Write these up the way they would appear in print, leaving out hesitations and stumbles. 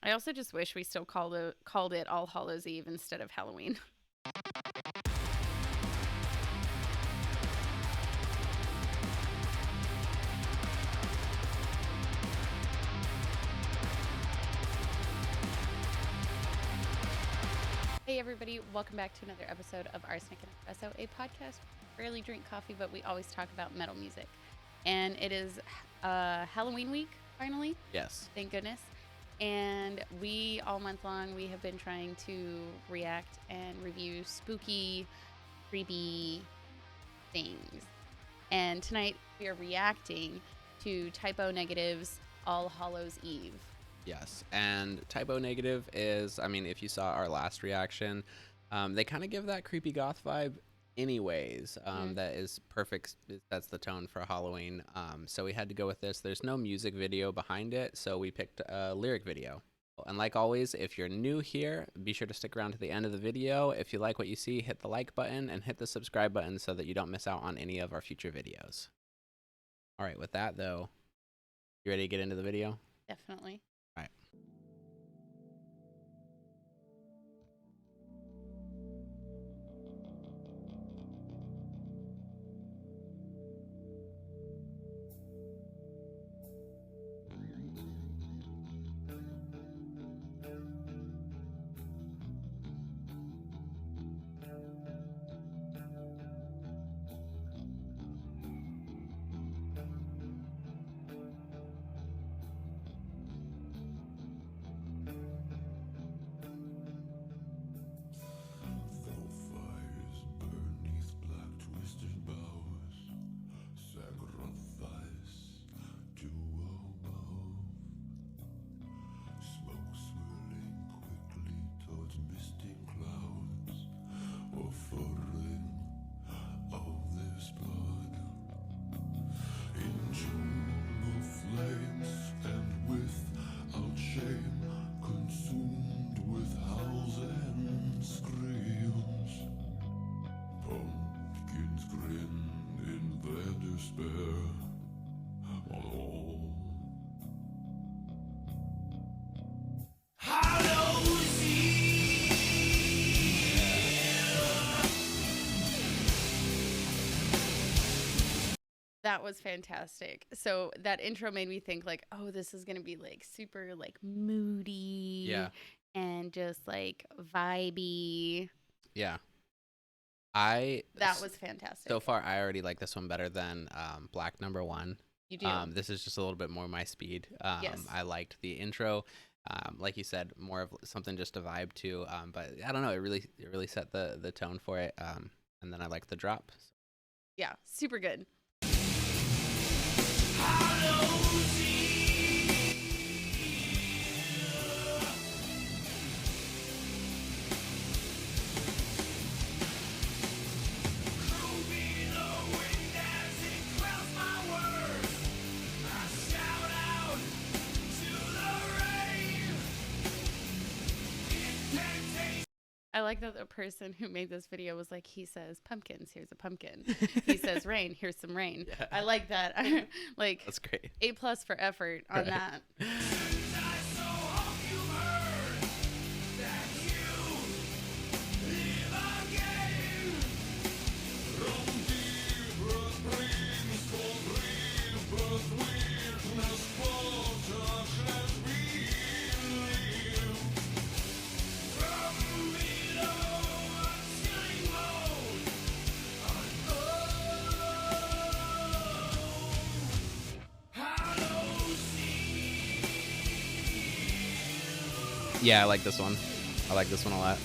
I also just wish we still called it All Hallows Eve instead of Halloween. Hey everybody, welcome back to another episode of Arsenic and Espresso, a podcast where we rarely drink coffee, but we always talk about metal music. And it is Halloween week, finally. Yes. Thank goodness. And we, all month long, we have been trying to react and review spooky, creepy things. And tonight we are reacting to Typo Negative's All Hallows Eve. Yes, and Typo Negative is, I mean, if you saw our last reaction, they kind of give that creepy goth vibe anyways. That is perfect. That's the tone for Halloween. So we had to go with this. There's no music video behind it, so we picked a lyric video. And like always, if you're new here, be sure to stick around to the end of the video. If you like what you see, hit the like button and hit the subscribe button so that you don't miss out on any of our future videos. All right, with that though, you ready to get into the video? Definitely. All right. That was fantastic. So that intro made me think like, oh, this is gonna be like super like moody, Yeah. and just like vibey. Yeah. That was fantastic. So far, I already like this one better than Black Number One. You do. This is just a little bit more my speed. Yes. I liked the intro. Like you said, more of something just to vibe to. But I don't know, it really set the tone for it. And then I liked the drop. Yeah, super good. I like that the person who made this video was like, he says pumpkins, here's a pumpkin. He says rain, here's some rain. Yeah. I like that. Like, That's great. A+ for effort on that. Yeah, I like this one. I like this one a lot.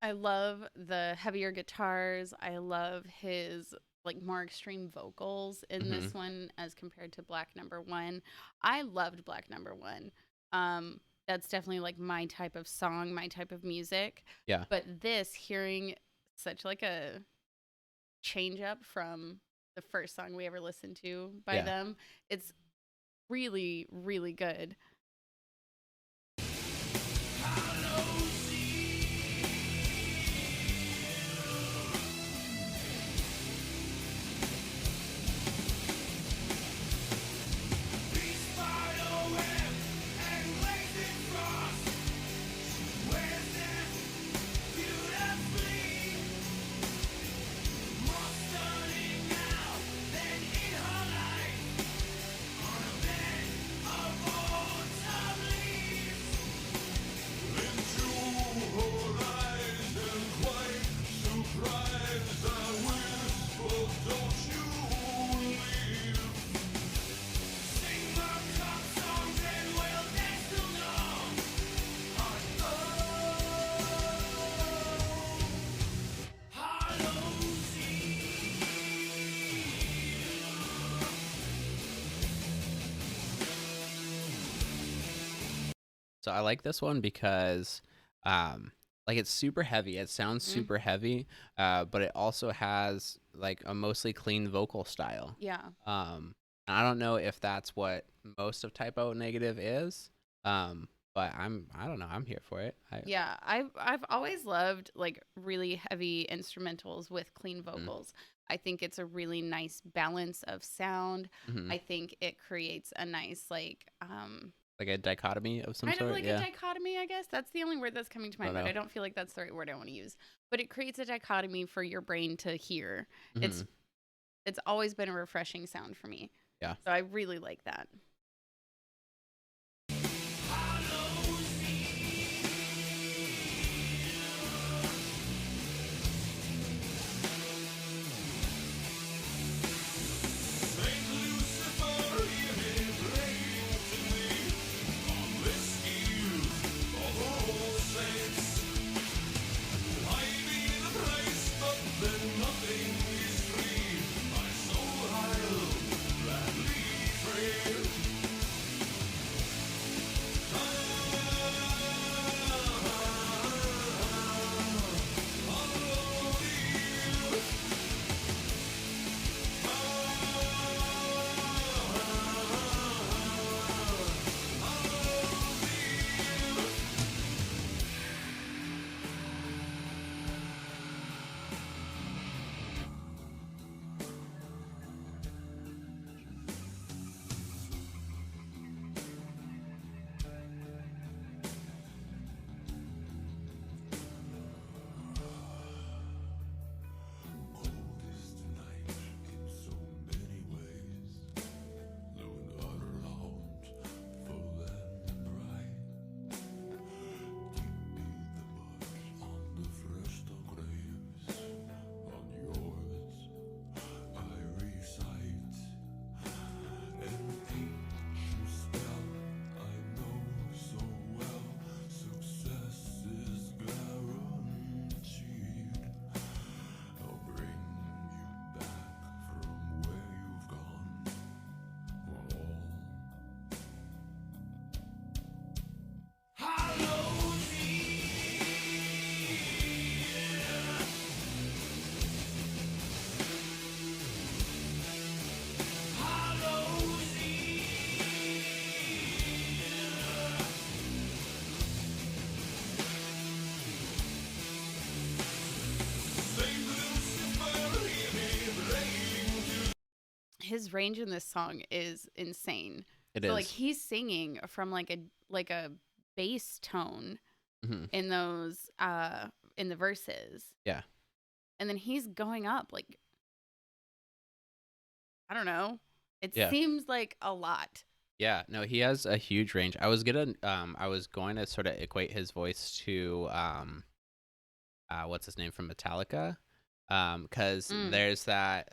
I love the heavier guitars. I love his like more extreme vocals in this one as compared to Black Number One. I loved Black Number One. That's definitely like my type of song, my type of music. Yeah. But this, hearing such like a change up from the first song we ever listened to by them, it's really, really good. So I like this one because like it's super heavy. It sounds Mm, super heavy, but it also has like a mostly clean vocal style. yeah. And I don't know if that's what most of Typo Negative is. But I don't know. I'm here for it. Yeah, I've always loved like really heavy instrumentals with clean Mm, vocals. I think it's a really nice balance of sound. mhm. I think it creates a nice like Like a dichotomy of some kind of sort. like a Yeah. dichotomy, I guess. That's the only word that's coming to I don't mind, but know. I don't feel like that's the right word I want to use. But it creates a dichotomy for your brain to hear. Hmm. It's it's always been a refreshing sound for me. Yeah. So I really like that. His range in this song is insane. It So like is. he's singing from like a bass tone Hmm. in those in the verses. Yeah. And then he's going up like I don't know. It Yeah. seems like a lot. Yeah, no, he has a huge range. I was going to sort of equate his voice to what's his name from Metallica, because Mm. there's that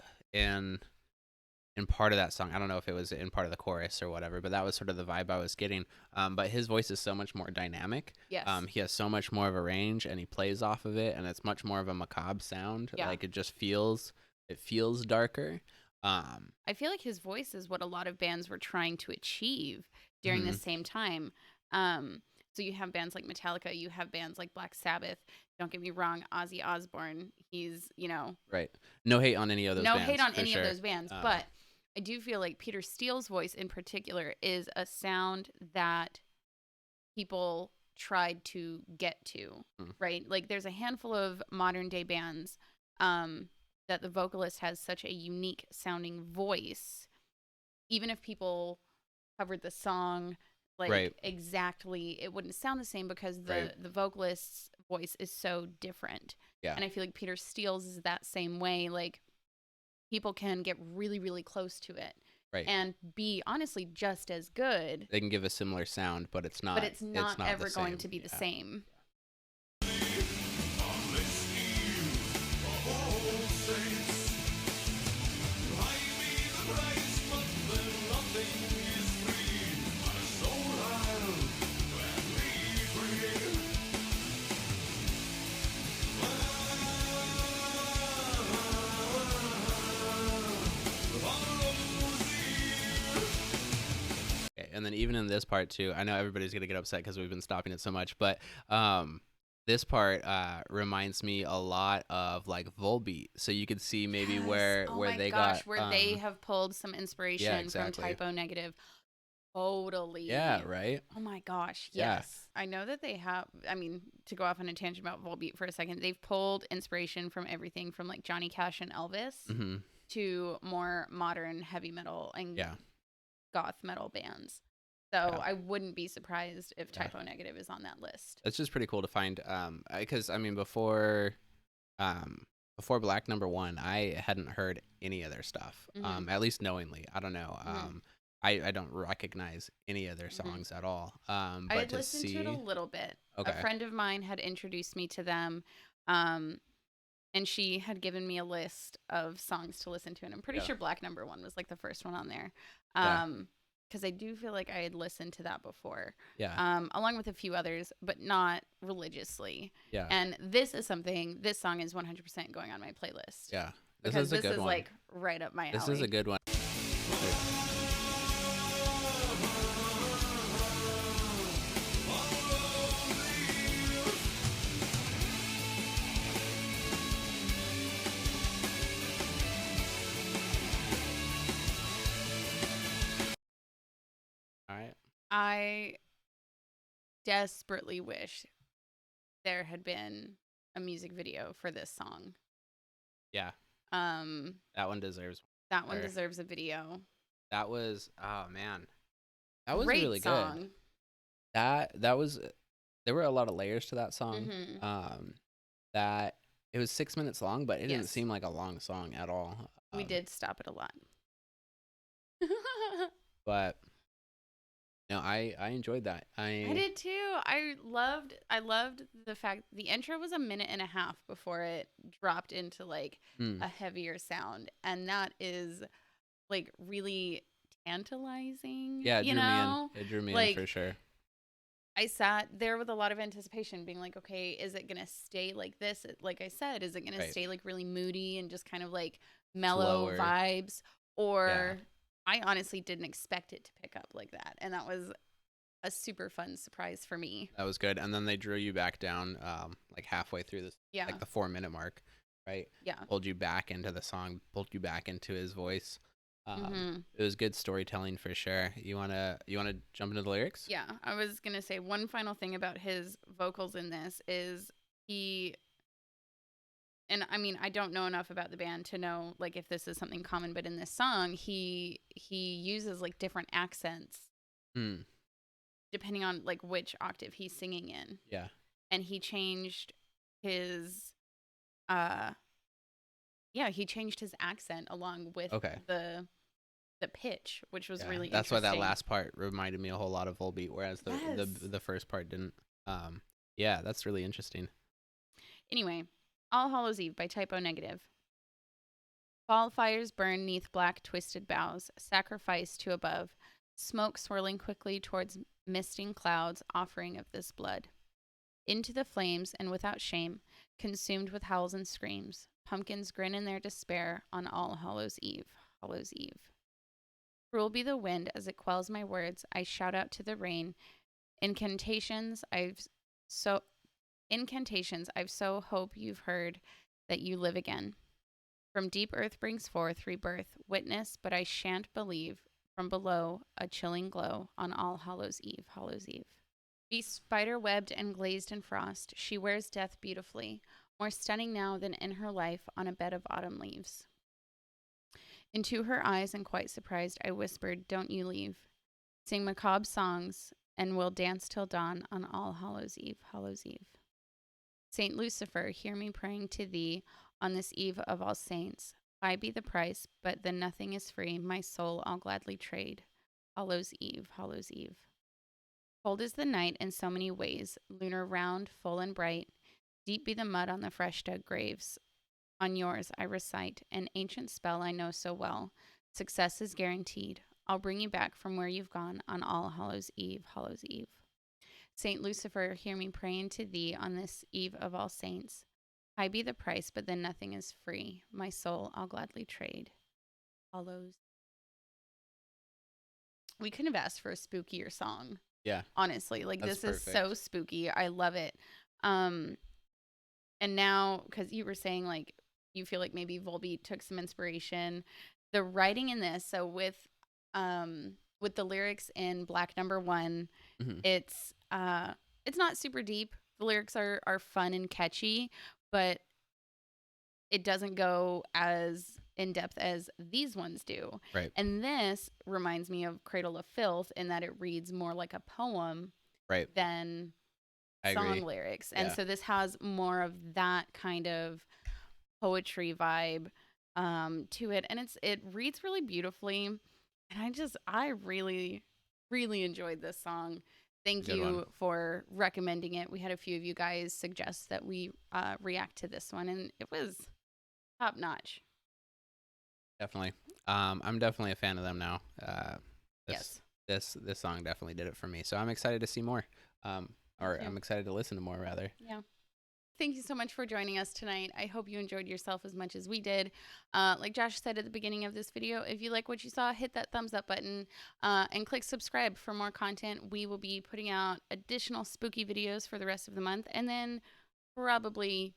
in part of that song. I don't know if it was in part of the chorus or whatever, but that was sort of the vibe I was getting. But his voice is so much more dynamic. Yes. He has so much more of a range, and he plays off of it, and it's much more of a macabre sound. Yeah. Like it feels darker. Um, I feel like his voice is what a lot of bands were trying to achieve during the mhm, same time. So you have bands like Metallica, you have bands like Black Sabbath. Don't get me wrong, Ozzy Osbourne, he's, right. No hate on any of those no hate bands on for any of sure. those bands, but I do feel like Peter Steele's voice in particular is a sound that people tried to get to, Mm, right? Like there's a handful of modern day bands that the vocalist has such a unique sounding voice. Even if people covered the song like right. exactly, it wouldn't sound the same because Right. the vocalist's voice is so different. Yeah. And I feel like Peter Steele's is that same way. Like people can get really, really close to it Right. and be honestly just as good, They can give a similar sound, but it's but it's not not ever the going same. to be the Yeah. same. Okay, and then even in this part too. I know everybody's gonna get upset because we've been stopping it so much, but this part reminds me a lot of like Volbeat. So you could see maybe Yes. Oh where my they gosh, got where they have pulled some yeah, inspiration from exactly. Typo Negative. Totally. Yeah, right. Oh my gosh, Yeah. yes. I know that they have, I mean, to go off on a tangent about Volbeat for a second, they've pulled inspiration from everything from like Johnny Cash and Elvis Mm-hmm. to more modern heavy metal and Yeah. goth metal bands. So Yeah. I wouldn't be surprised if Yeah. Typo Negative is on that list. It's just pretty cool to find because I mean um before Black Number One, I hadn't heard any of their stuff. Mm-hmm. At least knowingly. I don't know. Mm-hmm. I don't recognize any of their Mm-hmm. songs at all. I But had to listened to it a see little bit. A okay. friend of mine had introduced me to them, um, and she had given me a list of songs to listen to, and I'm pretty Yeah. sure Black Number One was like the first one on there. Yeah. Because I do feel like I had listened to that before, Yeah. along with a few others, but not religiously. Yeah. And this song is 100% going on my playlist Yeah. This because is a this good is one. like right up my alley. This is a good one. All right. I desperately wish there had been a music video for this song. Yeah. Um, That one deserves that one or- deserves a video. That was oh man. That was Great really song. good. That was there were a lot of layers to that song. Mm-hmm. That it was 6 minutes long, but it didn't Yes. seem like a long song at all. We did stop it a lot. But no, I enjoyed that. I did too. I loved the fact the intro was a minute and a half before it dropped into like a heavier sound, and that is like really tantalizing. Yeah, it you drew know? me in. It drew me Like, in for sure. I sat there with a lot of anticipation, being like, okay, is it gonna stay like this? Like I said, is it gonna Right. stay like really moody and just kind of like mellow Slower. vibes? Or Yeah. I honestly didn't expect it to pick up like that, and that was a super fun surprise for me. That was good. And then they drew you back down like halfway through this Yeah. like the 4 minute mark, right? Yeah. Pulled you back into the song, pulled you back into his voice. Mhm. It was good storytelling for sure. You wanna jump into the lyrics? Yeah, I was gonna say one final thing about his vocals in this is he, and I mean I don't know enough about the band to know like if this is something common, but in this song he uses like different accents Hmm. depending on like which octave he's singing in, Yeah. and he changed his he changed his accent along with Okay. the pitch, which was Yeah, really that's why that interesting. last part reminded me a whole lot of Volbeat, whereas Yes. the first part didn't. Yeah, that's really interesting. Anyway, All Hallows Eve by Typo Negative. Fall fires burn neath black twisted boughs, sacrifice to above, smoke swirling quickly towards misting clouds, offering of this blood. Into the flames and without shame, consumed with howls and screams, pumpkins grin in their despair on All Hallows Eve, Hallows Eve. Cruel be the wind as it quells my words, I shout out to the rain, incantations I've so hope you've heard that you live again. From deep earth brings forth rebirth, witness, but I shan't believe. From below, a chilling glow on All Hallows Eve, Hallows Eve. Be spider-webbed and glazed in frost, she wears death beautifully, more stunning now than in her life on a bed of autumn leaves. Into her eyes, and quite surprised, I whispered, don't you leave. Sing macabre songs, and we'll dance till dawn on All Hallows Eve, Hallows Eve. Saint Lucifer, hear me praying to thee on this eve of all saints. High be the price, but then nothing is free. My soul I'll gladly trade. Hallows Eve, Hallows Eve. Cold is the night in so many ways, lunar round, full and bright. Deep be the mud on the fresh dug graves. On yours I recite an ancient spell I know so well. Success is guaranteed. I'll bring you back from where you've gone on All Hallows Eve, Hallows Eve. Saint Lucifer, hear me praying to thee on this eve of all saints. High be the price, but then nothing is free. My soul I'll gladly trade. Hallows. we couldn't have asked for a spookier song. Yeah. Honestly, like That's this is so perfect. spooky. I love it. Um, and now because you were saying like you feel like maybe Volbeat took some inspiration, the writing in this. So with the lyrics in Black Number One, Hmm. it's not super deep. The lyrics are fun and catchy, but it doesn't go as in depth as these ones do. Right. And this reminds me of Cradle of Filth in that it reads more like a poem Right. than I song agree. lyrics. And Yeah. so this has more of that kind of poetry vibe to it. And it reads really beautifully. And I really, really enjoyed this song. It's Thank a good one. you for recommending it. We had a few of you guys suggest that we react to this one, and it was top notch. Definitely. I'm definitely a fan of them now. This Yes. this song definitely did it for me. So I'm excited to see more. Me Or too. I'm excited to listen to more rather. Yeah. Thank you so much for joining us tonight. I hope you enjoyed yourself as much as we did. Like Josh said at the beginning of this video, if you like what you saw, hit that thumbs up button and click subscribe for more content. We will be putting out additional spooky videos for the rest of the month and then probably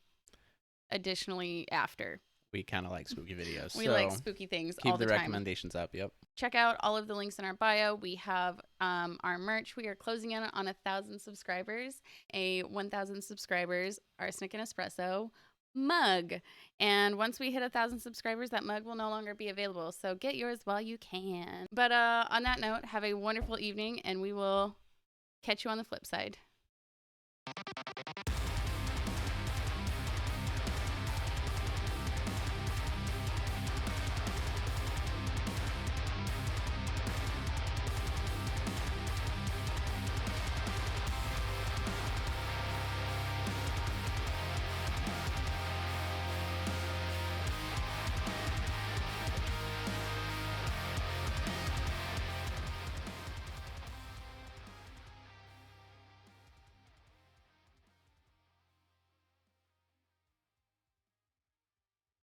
additionally after. We kind of like spooky videos. We like So spooky things keep all the the time. recommendations up. Yep. Check out all of the links in our bio. We have our merch. We are closing in on 1,000 subscribers. A 1,000 subscribers Arsenic and Espresso mug. And once we hit 1,000 subscribers, that mug will no longer be available. So get yours while you can. But on that note, have a wonderful evening, and we will catch you on the flip side.